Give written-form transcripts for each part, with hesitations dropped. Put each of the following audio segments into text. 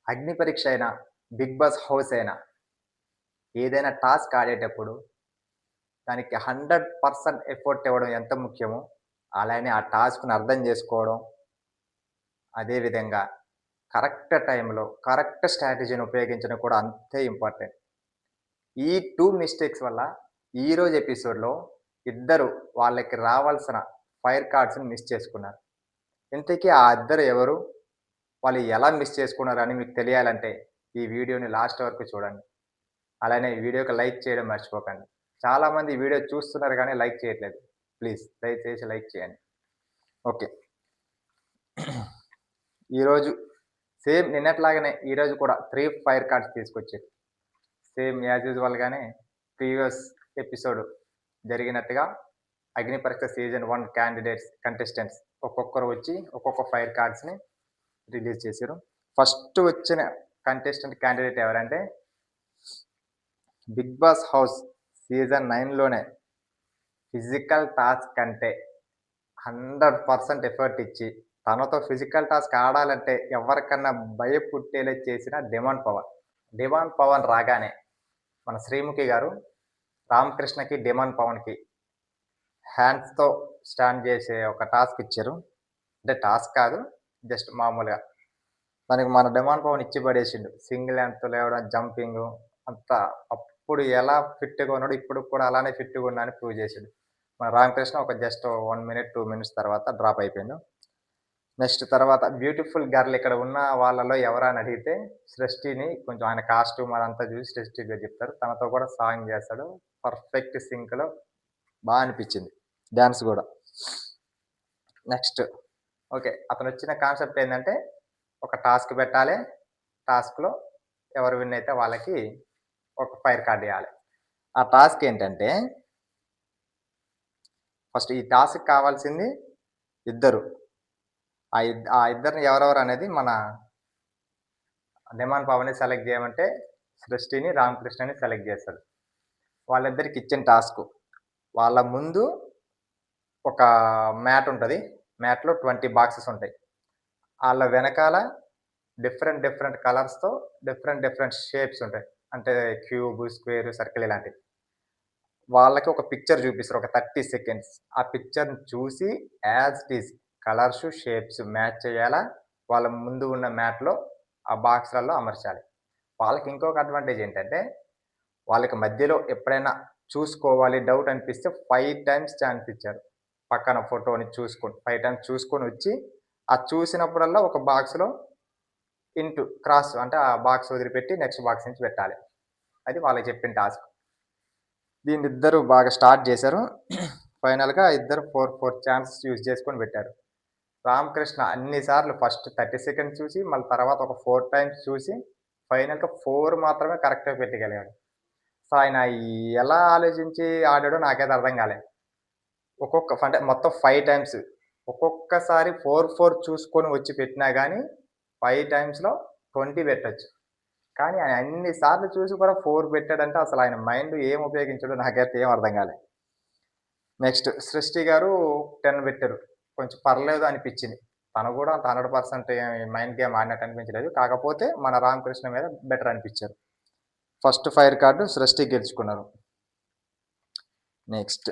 అగ్ని పరీక్ష అయినా, బిగ్ బాస్ హౌస్ అయినా, ఏదైనా టాస్క్ ఆడేటప్పుడు దానికి 100% ఎఫర్ట్ ఇవ్వడం ఎంత ముఖ్యమో, అలానే ఆ టాస్క్‌ని అర్థం చేసుకోవడం, అదే విధంగా కరెక్ట్ టైంలో, కరెక్ట్ స్ట్రాటజీని ఉపయోగించడం కూడా అంతే ఇంపార్టెంట్. ఈ 2 మిస్టేక్స్ వల్ల ఈరోజు ఎపిసోడ్‌లో ఇద్దరు వాళ్ళకి రావాల్సిన ఫైర్ కార్డ్స్‌ని మిస్ చేసుకున్నారు. ఇంతకీ ఆ ఇద్దరు ఎవరు? వాళ్ళు ఎలా మిస్ చేసుకున్నారని మీకు తెలియాలంటే ఈ వీడియోని లాస్ట్ వరకు చూడండి. అలానే ఈ వీడియోకి లైక్ చేయడం మర్చిపోకండి. చాలామంది ఈ వీడియో చూస్తున్నారు గానీ లైక్ చేయట్లేదు. ప్లీజ్ దయచేసి లైక్ చేయండి. ఓకే. ఈరోజు సేమ్ నిన్నట్లాగానే ఈరోజు కూడా 3 ఫైర్ కార్డ్స్ తీసుకొచ్చారు. సేమ్ యాజ్ యూజువల్‌గానే ప్రీవియస్ ఎపిసోడ్ జరిగినట్టుగా అగ్ని పరీక్ష సీజన్ 1 కంటెస్టెంట్స్ ఒక్కొక్కరు వచ్చి ఒక్కొక్క ఫైర్ కార్డ్స్‌ని రిలీజ్ చేశారు. ఫస్ట్ వచ్చిన క్యాండిడేట్ ఎవరంటే 'బిగ్ బాస్ హౌస్' సీజన్ 9లోనే ఫిజికల్ టాస్క్ అంటే 100% ఎఫర్ట్ ఇచ్చి, తనతో ఫిజికల్ టాస్క్ ఆడాలంటే ఎవరికన్నా భయపుట్టేలా చేసిన డిమాండ్ పవన్. డిమాండ్ పవన్ రాగానే మన శ్రీముఖి గారు రామకృష్ణకి, డిమాండ్ పవన్‌కి హ్యాండ్స్‌తో స్టాండ్ చేసే ఒక టాస్క్ ఇచ్చారు. అంటే టాస్క్ కాదు. జస్ట్ మామూలుగా. దానికి మన డిమాండ్ పవన్ ఇచ్చి పడేసిండు. సింగిల్ హ్యాండ్‌తో లేవడం, జంపింగు అంతా అప్పుడు ఎలా ఫిట్‌గా ఉన్నాడో ఇప్పటికి కూడా అలానే ఫిట్‌గా ఉన్నా అని ప్రూవ్ చేసిండు. మన రామకృష్ణ ఒక జస్ట్ 1 మినిట్, 2 మినిట్స్ తర్వాత డ్రాప్ అయిపోయిండు. నెక్స్ట్ తర్వాత బ్యూటిఫుల్ గర్ల్ ఇక్కడ ఉన్న వాళ్ళలో ఎవరా అని అడిగితే సృష్టిని కొంచెం ఆయన కాస్ట్యూమ్ అదంతా చూసి సృష్టిగా చెప్తారు. తనతో కూడా సాంగ్ చేస్తాడు. పర్ఫెక్ట్ సింక్‌లో అనిపిచ్చింది. డాన్స్ గూడా. Next okay. అతనొచ్చిన కాన్సెప్ట్ ఏందంటే, ఒక టాస్క్ పెట్టాలి. టాస్క్‌లో ఎవరు విన్ అయితే వాళ్ళకి ఒక ఫైర్ కార్డ్ ఇయ్యాలి. ఆ టాస్క్ ఏంటంటే, ఫస్ట్ ఈ టాస్క్‌కి కావాల్సింది ఇద్దరు. ఆ ఇద్దరిని ఎవరెవరు అనేది మన డిమాండ్ పవన్‌ని సెలెక్ట్ చేయమంటే, సృష్టిని, రామకృష్ణని సెలెక్ట్ చేస్తాడు. వాళ్ళిద్దరికి ఇచ్చిన టాస్కు. వాళ్ళ ముందు ఒక మ్యాట్ ఉంటది. మ్యాట్‌లో 20 బాక్సెస్ ఉంటాయి. ఆళ్ళ వెనకాల డిఫరెంట్ కలర్స్‌తో డిఫరెంట్ షేప్స్ ఉంటాయి. అంటే క్యూబ్, స్క్వేర్, సర్కిల్ ఇలాంటివి. వాళ్ళకి ఒక పిక్చర్ చూపిస్తారు. ఒక 30 సెకండ్స్. ఆ పిక్చర్‌ని చూసి as it is colours, shapes match చేయాలా, వాళ్ళ ముందు ఉన్న మ్యాట్‌లో ఆ బాక్స్‌లలో అమర్చాలి. వాళ్ళకి ఇంకొక అడ్వాంటేజ్ ఏంటంటే, వాళ్ళకి మధ్యలో ఎప్పుడైనా చూసుకోవాలి, డౌట్ అనిపిస్తే 5 టైమ్స్ ఛాన్స్ ఇచ్చారు. పక్కన ఫోటోని చూసుకొని 5 టైమ్స్ చూసుకొనొచ్చి, అది చూసినప్పుడల్లా ఒక బాక్స్‌లో క్రాస్ అంటే ఆ బాక్స్ వదిలిపెట్టి నెక్స్ట్ బాక్స్ నుంచి పెట్టాలి. అది వాళ్ళకి చెప్పిన టాస్క్. దీన్నిద్దరూ బాగా స్టార్ట్ చేశారు. ఫైనల్‌గా ఇద్దరు 4 ఛాన్సెస్ యూజ్ చేసుకొని పెట్టారు. రామకృష్ణ అన్ని సార్లు ఫస్ట్ 30 సెకండ్స్ చూసి, మళ్ళీ తర్వాత ఒక 4 టైమ్స్ చూసి, ఫైనల్‌గా 4 మాత్రమే కరెక్ట్‌గా పెట్టగలిగాడు. సో, ఆయన ఎలా ఆలోచించి ఆడాడో నాకైతే అర్థం కాలే. అంటే మొత్తం 5 టైమ్స్. ఒక్కొక్కసారి 4 చూసుకొని వచ్చి పెట్టినా గాని 5 టైమ్స్‌లో 20 పెట్టొచ్చు. కానీ ఆయన అన్ని సార్లు చూసి కూడా 4 పెట్టాడంటే అసలు ఆయన మైండ్ ఏం ఉపయోగించాడో నాకైతే ఏం అర్థం కాలే. నెక్స్ట్ 'సృష్టి' గారు 10 పెట్టారు. కొంచెం పర్లేదు అనిపిచ్చింది. తను కూడా అంత 100% మైండ్ గేమ్ ఆడినట్టు అనిపించలేదు. కాకపోతే మన 'రామకృష్ణ' మీద బెటర్ అనిపిచ్చారు. ఫస్ట్ ఫైర్ కార్డ్ 'సృష్టి' గెలుచుకున్నారు. నెక్స్ట్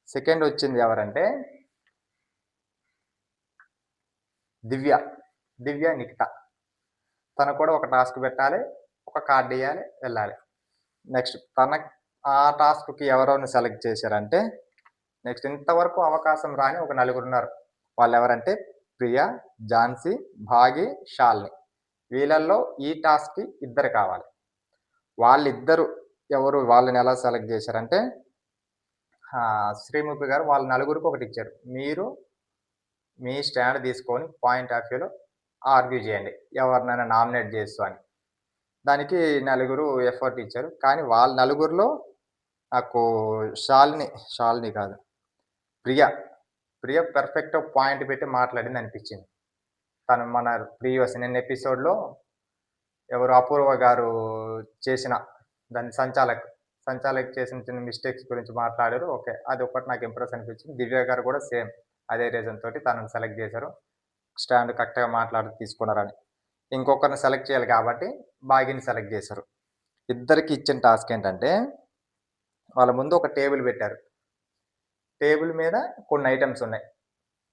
సెకండ్ వచ్చింది ఎవరంటే దివ్య. దివ్య, నిఖిత. తను కూడా ఒక టాస్క్ పెట్టాలి. ఒక కార్డ్ ఇయ్యాలి, వెళ్ళాలి. నెక్స్ట్ ఆ టాస్క్‌కి ఎవరెవరిని సెలెక్ట్ చేశారంటే, నెక్స్ట్ ఇంతవరకు అవకాశం రాని ఒక నలుగురున్నారు. వాళ్ళెవరంటే ప్రియ, ఝాన్సీ, భాగి, శాలిని. వీళ్ళల్లో ఈ టాస్క్‌కి ఇద్దరు కావాలి. వాళ్ళిద్దరు ఎవరు వాళ్ళని ఎలా సెలెక్ట్ చేశారంటే, శ్రీముఖి గారు వాళ్ళ నలుగురికి ఒకటిచ్చారు. మీరు మీ స్టాండ్ తీసుకొని పాయింట్ ఆఫ్ వ్యూలో ఆర్గ్యూ చేయండి. ఎవరినైనా నామినేట్ చేస్తూ అని. దానికి నలుగురు ఎఫర్ట్ ఇచ్చారు. కానీ వాళ్ళ నలుగురిలో నాకు శాలిని కాదు. ప్రియ. ప్రియ పర్ఫెక్ట్ పాయింట్ పెట్టి మాట్లాడిందనిపించింది. తను మన నిన్న ఎపిసోడ్‌లో ఎవరు అపూర్వ గారు చేసిన దాన్ని సంచాలక్ చేసిన చిన్న మిస్టేక్స్ గురించి మాట్లాడారు. ఓకే. అదొక్కటి నాకు ఇంప్రెస్ అనిపించింది. దివ్య గారు కూడా సేమ్ అదే రీజన్ తోటి తనని సెలెక్ట్ చేశారు. స్టాండ్ కరెక్ట్‌గా మాట్లాడి తీసుకున్నారని. ఇంకొకరిని సెలెక్ట్ చేయాలి కాబట్టి భాగ్యని సెలెక్ట్ చేశారు. ఇద్దరికి ఇచ్చిన టాస్క్ ఏంటంటే, వాళ్ళ ముందు ఒక టేబుల్ పెట్టారు. టేబుల్ మీద కొన్ని ఐటెమ్స్ ఉన్నాయి.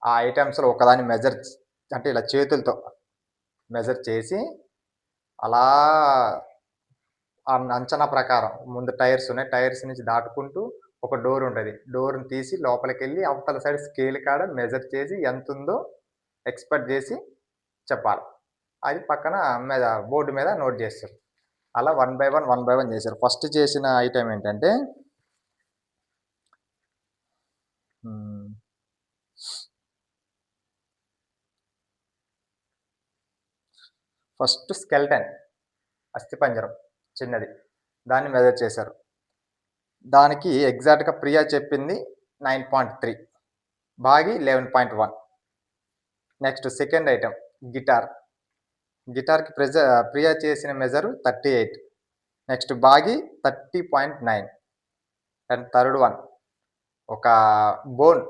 ఆ ఐటెమ్స్‌లో ఒకదాన్ని అంటే ఇలా చేతులతో మెజర్ చేసి, అలా ఆ అంచనా ప్రకారం ముందు టైర్స్ ఉన్నాయి. టైర్స్ నుంచి దాటుకుంటూ ఒక డోర్ ఉంటది. డోర్‌ని తీసి లోపలికెళ్ళి అవతల సైడ్ స్కేల్ కాడ మెజర్ చేసి ఎంతుందో ఎక్స్‌పెక్ట్ జేసి చెప్పాలి. అది పక్కన మీద బోర్డ్ మీద నోట్ జేస్తారు. అలా one by one, one by one చేశారు. ఫస్ట్ చేసిన ఐటెమ్ ఏంటంటే హ్మ్. ఫస్ట్ స్కెల్టన్ అస్థిపంజరం చిన్నది. దాన్ని మెజర్ చేశారు. దానికి ఎగ్జాక్ట్‌గా ప్రియా చెప్పింది 9.3, Bhagi 11.1. Next second item guitar. గిటార్‌కి ప్రియా చేసిన measure 38. Next Bhagi 30.9. And third one ఒక బోన్,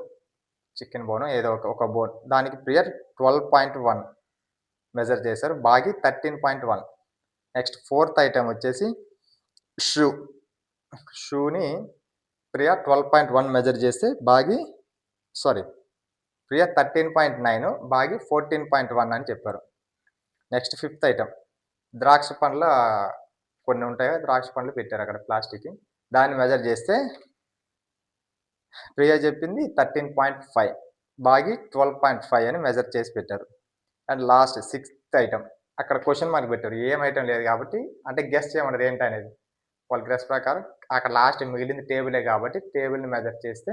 చికెన్ బోనో ఏదో ఒక బోన్. దానికి ప్రియ 12.1 మెజర్ చేశారు. భాగి 13.1. నెక్స్ట్ ఫోర్త్ ఐటెమ్ వచ్చేసి షూ. షూని ప్రియ 12.1 మెజర్ చేస్తే ప్రియ 13.9, భాగి 14.1 అని చెప్పారు. నెక్స్ట్ ఫిఫ్త్ ఐటెమ్ ద్రాక్ష పండ్ల కొన్ని ఉంటాయి కదా, ద్రాక్ష పండ్లు పెట్టారు అక్కడ ప్లాస్టిక్‌కి. దాన్ని మెజర్ చేస్తే ప్రియ చెప్పింది 13.5, భాగి 12.5 అని మెజర్ చేసి పెట్టారు. అండ్ లాస్ట్ సిక్స్త్ ఐటెమ్ అక్కడ క్వెషన్ మార్క్ పెట్టారు. ఏం ఐటెమ్ లేదు కాబట్టి, అంటే గెస్ చేయమన్నారు ఏంటనేది. వాళ్ళ గెస్ ప్రకారం అక్కడ లాస్ట్ మిగిలింది టేబులే కాబట్టి టేబుల్‌ని మెజర్ చేస్తే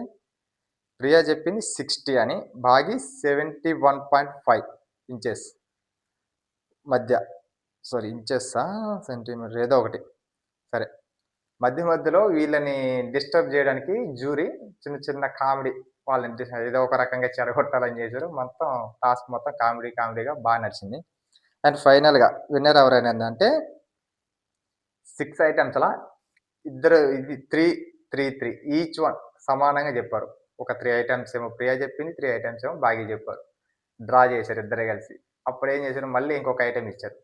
ప్రియా చెప్పింది 60 అని, భాగి 71.5 ఇంచెస్ మధ్య. ఇంచెస్సా? సెంటీమీటర్ ఏదో ఒకటి. సరే. మధ్యలో వీళ్ళని డిస్టర్బ్ చేయడానికి జ్యూరీ చిన్న చిన్న కామెడీ వాళ్ళని ఏదో ఒక రకంగా చెడగొట్టాలని చేశారు. మొత్తం టాస్క్ మొత్తం కామెడీగా నడిచింది. అండ్ ఫైనల్‌గా విన్నర్ ఎవరైందంటే 6 ఐటెమ్స్‌లా ఇద్దరు ఇది 3 ఈచ్ వన్ సమానంగా చెప్పారు. ఒక 3 ఐటెమ్స్ ఏమో ప్రియా చెప్పింది, 3 ఐటెమ్స్ ఏమో భాగి చెప్పారు. డ్రా చేశారు ఇద్దరే కలిసి. అప్పుడేం చేశారు, మళ్ళీ ఇంకొక ఐటెమ్ ఇచ్చారు.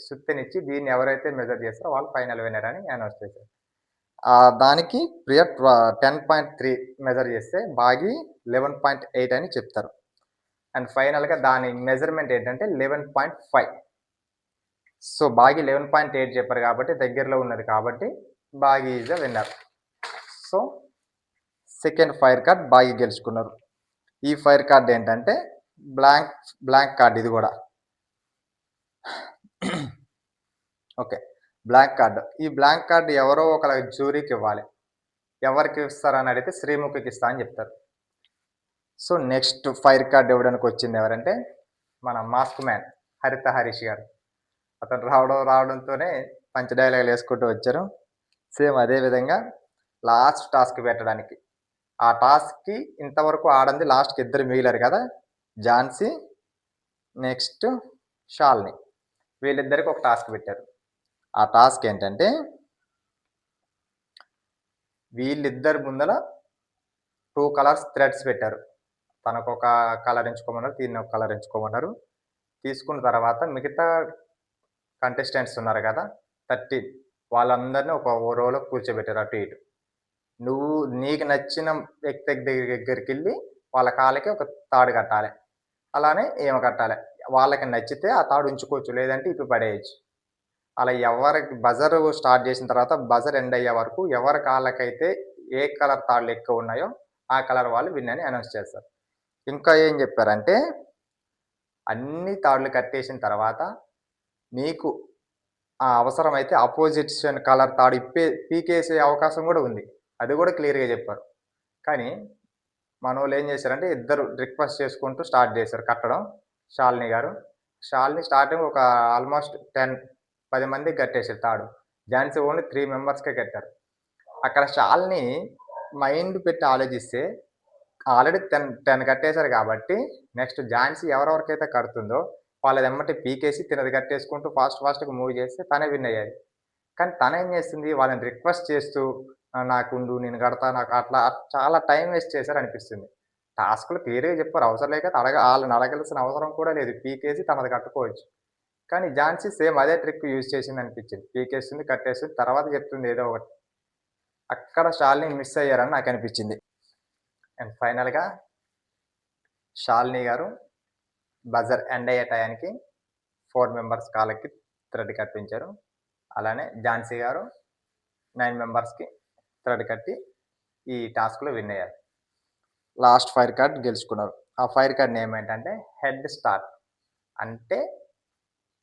సుత్తెనిచ్చి దీన్ని ఎవరైతే మెజర్ చేస్తారో వాళ్ళు ఫైనల్ విన్నర్ అని అనౌన్స్ చేశారు. దానికి ప్రియ 10.3 మెజర్ చేస్తే భాగి 11.8 అని చెప్తారు. అండ్ ఫైనల్‌గా దాని మెజర్‌మెంట్ ఏంటంటే 11.5. సో, భాగి 11.8 చెప్పారు కాబట్టి దగ్గరలో ఉన్నది కాబట్టి Baaghi is the winner. So, second fire card Baaghi గెలుచుకున్నారు. ఈ ఫైర్ కార్డ్ ఏంటంటే బ్లాంక్ కార్డ్ ఇది కూడా. ఓకే. Blank card. ఈ బ్లాంక్ కార్డ్ ఎవరో ఒకళ్ళ జ్యూరీకి ఇవ్వాలి. ఎవరికి ఇస్తారని అడిగితే శ్రీముఖికి ఇస్తా అని చెప్తారు. సో, నెక్స్ట్ ఫైర్ కార్డ్ ఇవ్వడానికి వచ్చింది ఎవరంటే మన మాస్క్ మ్యాన్ హరిత హరీష్ గారు. అతను రావడంతోనే పంచ డైలాగులు వేసుకుంటూ వచ్చారు. సేమ్ అదే విధంగా లాస్ట్ టాస్క్ పెట్టడానికి. ఆ టాస్క్‌కి ఇంతవరకు ఆడంది లాస్ట్‌కి ఇద్దరు మిగిలారు కదా, ఝాన్సీ నెక్స్ట్ షాలిని. వీళ్ళిద్దరికి ఒక టాస్క్ పెట్టారు. ఆ టాస్క్ ఏంటంటే వీళ్ళిద్దరి ముందల 2 కలర్స్ థ్రెడ్స్ పెట్టారు. తనకొక కలర్ ఎంచుకోమన్నారు, దీన్ని ఒక కలర్ ఎంచుకోమన్నారు. తీసుకున్న తర్వాత మిగతా కంటెస్టెంట్స్ ఉన్నారు కదా 13, వాళ్ళందరినీ ఒక రోలో కూర్చోబెట్టారు అటు ఇటు. నువ్వు నీకు నచ్చిన వ్యక్తి దగ్గరికెళ్ళి వాళ్ళ కాళ్ళకి ఒక తాడు కట్టాలి. అలానే ఈమె కట్టాలి. వాళ్ళకి నచ్చితే ఆ తాడు ఉంచుకోవచ్చు, లేదంటే ఇప్పి పడేయచ్చు. అలా ఎవరికి బజర్ స్టార్ట్ చేసిన తర్వాత బజర్ ఎండ్ అయ్యే వరకు ఎవరి కాళ్ళకైతే ఏ కలర్ తాళ్ళు ఎక్కువ ఉన్నాయో ఆ కలర్ వాళ్ళు విన్ అని అనౌన్స్ చేస్తారు. ఇంకా ఏం చెప్పారంటే అన్ని తాళ్ళు కట్టేసిన తర్వాత నీకు అవసరమైతే అపోజిషన్ కలర్ తాడు పీకేసే అవకాశం కూడా ఉంది. అది కూడా క్లియర్‌గా చెప్పారు. కానీ మనోళ్ళు ఏం చేశారంటే ఇద్దరు రిక్వెస్ట్ చేసుకుంటూ స్టార్ట్ చేశారు కట్టడం. శాలిని గారు. శాలిని స్టార్టింగ్ ఒక ఆల్మోస్ట్ 10 మందికి కట్టేసారు తాడు. ఝాన్సీ ఓన్లీ 3 మెంబర్స్‌కే కట్టారు. అక్కడ శాలిని మైండ్ పెట్టి ఆలోచిస్తే ఆల్రెడీ 10 కట్టేశారు కాబట్టి నెక్స్ట్ ఝాన్సీ ఎవరెవరికైతే కడుతుందో వాళ్ళది ఎమ్మటే పీకేసి తినది కట్టేసుకుంటూ ఫాస్ట్‌గా మూవ్ చేస్తే తనే విన్ అయ్యేది. కానీ తనేం చేస్తుంది, వాళ్ళని రిక్వెస్ట్ చేస్తూ నాకుండు నేను కడతా నాకు అట్లా చాలా టైం వేస్ట్ చేశారనిపిస్తుంది. టాస్క్‌లు క్లియర్‌గా చెప్పారు. అవసరం లేక ఆళ్ళని అడగాల్సిన అవసరం కూడా లేదు. పీకేసి తనది కట్టుకోవచ్చు. కానీ ఝాన్సీ సేమ్ అదే ట్రిక్ యూజ్ చేసిందనిపించింది. పీకేస్తుంది, కట్టేస్తుంది. తర్వాత చెప్తుంది ఏదో ఒకటి. అక్కడ షాలిని మిస్ అయ్యారని నాకనిపించింది. అండ్ ఫైనల్‌గా షాలిని గారు బజర్ ఎండ్ అయ్యే టయానికి 4 మెంబర్స్ కాళ్ళకి థ్రెడ్ కట్టించారు. అలానే ఝాన్సీ గారు 9 మెంబర్స్‌కి థ్రెడ్ కట్టి ఈ టాస్క్‌లో విన్ అయ్యారు. లాస్ట్ ఫైర్ కార్డ్ గెలుచుకున్నారు. ఆ ఫైర్ కార్డ్ నేమ్ ఏంటంటే హెడ్ స్టార్ట్. అంటే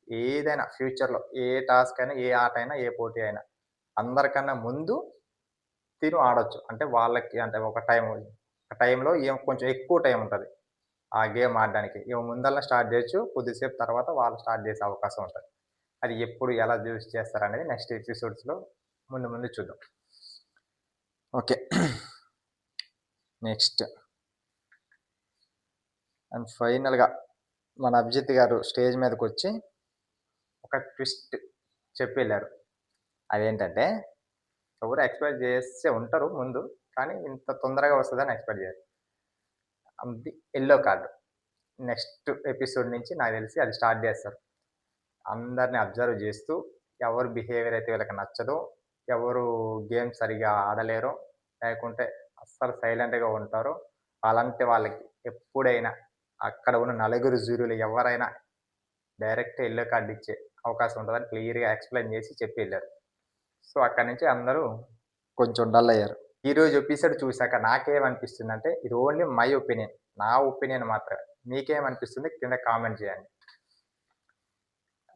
ఏదైనా ఫ్యూచర్‌లో ఏ టాస్క్ అయినా, ఏ ఆట అయినా, ఏ పోటీ అయినా అందరికన్నా ముందు తిను ఆడొచ్చు. అంటే వాళ్ళకి అంటే ఒక టైంలో కొంచెం ఎక్కువ టైం ఉంటది. ఆ గేమ్ ఆడడానికి. ముందలనే స్టార్ట్ జేయొచ్చు. కొద్దిసేపు తర్వాత వాళ్ళు స్టార్ట్ చేసే అవకాశం ఉంటది. అది ఎప్పుడు ఎలా యూజ్ చేస్తారనేది నెక్స్ట్ ఎపిసోడ్స్‌లో ముందు ముందు చూద్దాం. ఓకే. నెక్స్ట్ అండ్ ఫైనల్‌గా మన అభిజిత్ గారు స్టేజ్ మీదకొచ్చి ఒక ట్విస్ట్ చెప్పెళ్లారు. అదేంటంటే ఎవరు ఎక్స్‌పెక్ట్ చేసే ఉంటారు ముందు. కానీ ఇంత తొందరగా వస్తదని ఎక్స్‌పెక్ట్ చేయరు. అది యెల్లో కార్డ్. నెక్స్ట్ ఎపిసోడ్ నుంచి నాకు తెలిసి అది స్టార్ట్ చేస్తారు. అందరిని అబ్జర్వ్ చేస్తూ ఎవరి బిహేవియర్ అయితే వీళ్ళకి నచ్చదో, ఎవరు గేమ్ సరిగ్గా ఆడలేరో, లేకుంటే అస్సలు సైలెంట్‌గా ఉంటారో, అలాంటి వాళ్ళకి ఎప్పుడైనా అక్కడ ఉన్న నలుగురు జ్యూరీలు ఎవరైనా డైరెక్ట్ యెల్లో కార్డ్ ఇచ్చే అవకాశం ఉంటదని క్లియర్‌గా ఎక్స్‌ప్లెయిన్ చేసి చెప్పి ఎళ్లారు. సో, అక్కడి నుంచి అందరూ కొంచెం డల్ అయ్యారు. ఈరోజు ఎపిసోడ్ చూసాక నాకేమనిపిస్తుందంటే, ఇది ఓన్లీ మై ఒపీనియన్. నా ఒపీనియన్ మాత్రమే. మీకేమనిపిస్తుంది కింద కామెంట్ చేయండి.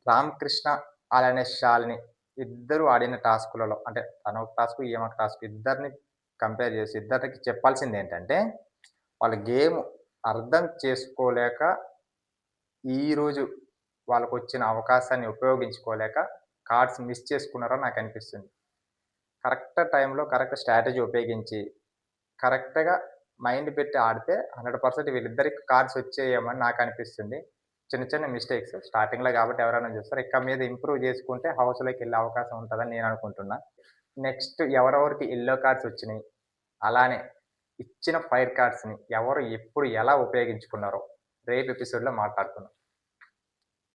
రామకృష్ణ అలానే శాలిని ఇద్దరు ఆడిన టాస్కులలో అంటే తను ఒక టాస్క్, ఈమె ఒక టాస్క్ ఇద్దరిని కంపేర్ చేసి ఇద్దరికి చెప్పాల్సిందేంటంటే, వాళ్ళ గేమ్ అర్థం చేసుకోలేక ఈరోజు వాళ్ళకొచ్చిన అవకాశాన్ని ఉపయోగించుకోలేక కార్డ్స్ మిస్ చేసుకున్నారని నాకనిపిస్తుంది. కరెక్ట్ టైంలో కరెక్ట్ స్ట్రాటజీ ఉపయోగించి, కరెక్ట్‌గా మైండ్ పెట్టి ఆడితే 100% వీళ్ళిద్దరికి కార్డ్స్ వచ్చేయేమని నాకనిపిస్తుంది. చిన్న చిన్న మిస్టేక్స్ స్టార్టింగ్‌లో కాబట్టి ఎవరైనా చూస్తారు. ఇక మీద ఇంప్రూవ్ చేసుకుంటే హౌస్‌లోకెళ్ళే అవకాశం ఉంటదని నేననుకుంటున్నా. నెక్స్ట్ ఎవరెవరికి యెల్లో కార్డ్స్ వచ్చినియి, అలానే ఇచ్చిన ఫైర్ కార్డ్స్‌ని ఎవరు ఎప్పుడు ఎలా ఉపయోగించుకున్నారో రేపు ఎపిసోడ్‌లో మాట్లాడుకుందాం.